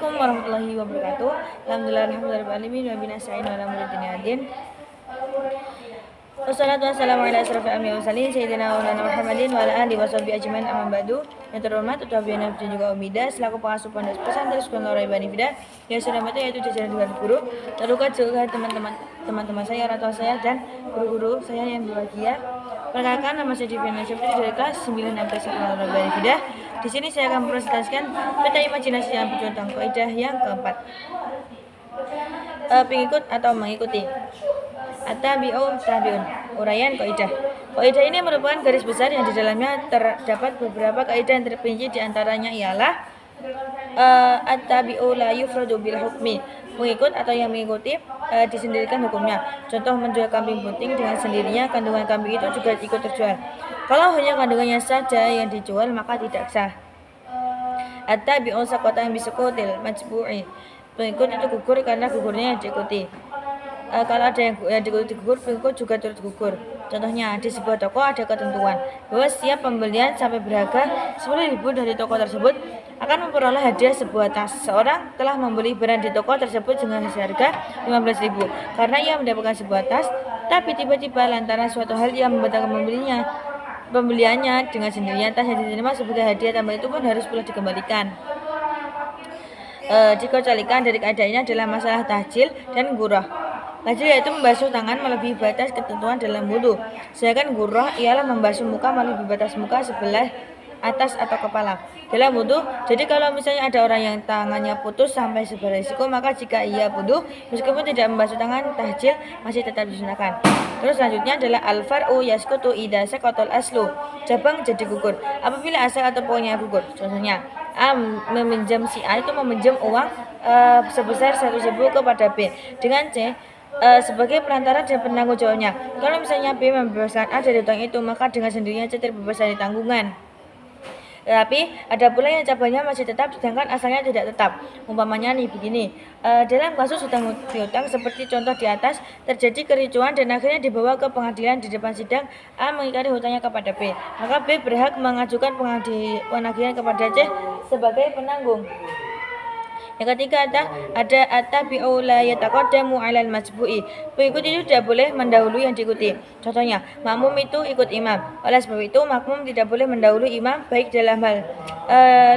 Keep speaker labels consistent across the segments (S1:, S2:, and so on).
S1: Assalamualaikum warahmatullahi wabarakatuh. Alhamdulillahirabbil wa binasta'in ala umuri dunya. Wassalatu wassalamu ala asyrafil anbiya'i wal mursalin sayyidina wa maulana Muhammadin wa ala alihi washabihi ajmain amma ba'du. Yang terhormat Ketua Bina dan juga Umida selaku pengasuh Pondok Pesantren Sekolah Raibani Fida yang sudah mati yaitu jajaran dengan guru, terluka juga teman-teman saya, orang tua saya dan guru-guru saya yang berbahagia. Perkenalkan, nama saya Divina Syafri dari kelas 9 MT Sekolah Raibani Fida. Di sini saya akan mempresentasikan peta imajinasi yang berjuang tentang kaidah yang keempat. Pengikut atau mengikuti. At-tabi'u tabi'un. Uraian kaidah. Kaidah ini merupakan garis besar yang di dalamnya terdapat beberapa kaidah yang terperinci, di antaranya ialah at-tabi'u la yufradu bil hukmi. Mengikut atau yang mengikuti disendirikan hukumnya. Contoh, menjual kambing bunting dengan sendirinya, kandungan kambing itu juga ikut terjual. Kalau hanya kandungannya saja yang dijual maka tidak sah. At-tabi'u saqatan bisukutil majbu'i. Pengikut itu gugur karena gugurnya yang diikuti. Kalau ada yang diikuti gugur, pengikut juga turut gugur. Contohnya, di sebuah toko ada ketentuan bahwa setiap pembelian sampai berharga 10.000 dari toko tersebut akan memperoleh hadiah sebuah tas. Seorang telah membeli barang di toko tersebut dengan harga 15.000 karena ia mendapatkan sebuah tas, tapi tiba-tiba lantaran suatu hal yang membatalkan pembeliannya dengan sendirinya. Tas yang diterima sebagai hadiah tambah itu pun harus pula dikembalikan. Dikecualikan dari kaidah ini adalah masalah tahjil dan gurah. Tahjil yaitu membasuh tangan melebihi batas ketentuan dalam wudu, sedangkan gurah ialah membasuh muka melebihi batas muka sebelah atas atau kepala dalam wudu. Jadi kalau misalnya ada orang yang tangannya putus sampai sebelah siku, maka jika ia wudu meskipun tidak membasuh tangan, tahjil masih tetap disunahkan. Terus selanjutnya adalah al-far'u yasqutu idza saqatal aslu. Cabang jadi gugur apabila asal atau pokoknya gugur. Contohnya, A meminjam si A itu meminjam uang sebesar 100.000 kepada B dengan C sebagai perantara dan penanggung jawabnya. Kalau misalnya B membebaskan A dari utang itu, maka dengan sendirinya C terbebas dari tanggungan. Tetapi ada pula yang cabangnya masih tetap sedangkan asalnya tidak tetap. Umpamanya nih begini, dalam kasus hutang piutang seperti contoh di atas, terjadi kericuan dan akhirnya dibawa ke pengadilan. Di depan sidang, A mengingkari hutangnya kepada B, maka B berhak mengajukan penagihan kepada C sebagai penanggung. Yang ketiga ada at-tabi'u la yataqaddamu 'alal majbu'i. Pengikut itu tidak boleh mendahului yang diikuti. Contohnya, makmum itu ikut imam. Oleh sebab itu, makmum tidak boleh mendahului imam baik dalam hal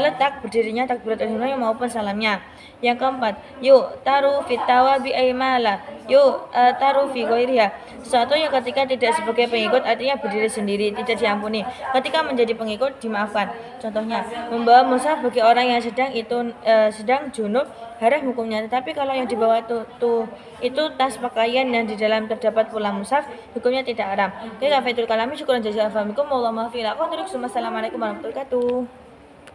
S1: letak berdirinya, takbiratul ihram maupun salamnya. Yang keempat, yuk taru fitawa bi aimala. Yuk taru fi ghairiha. Sesuatu yang ketika tidak sebagai pengikut artinya berdiri sendiri, tidak diampuni. Ketika menjadi pengikut dimaafkan. Contohnya, membawa mushaf bagi orang yang sedang junub haram hukumnya. Tetapi kalau yang dibawa itu tas pakaian yang di dalam terdapat pula mushaf, hukumnya tidak haram. Oke, kafiatul kalami, syukuran jazakallahu fiikum. Wallahu muwaffiq ila aqwamit thoriq. Wassalamualaikum warahmatullahi wabarakatuh.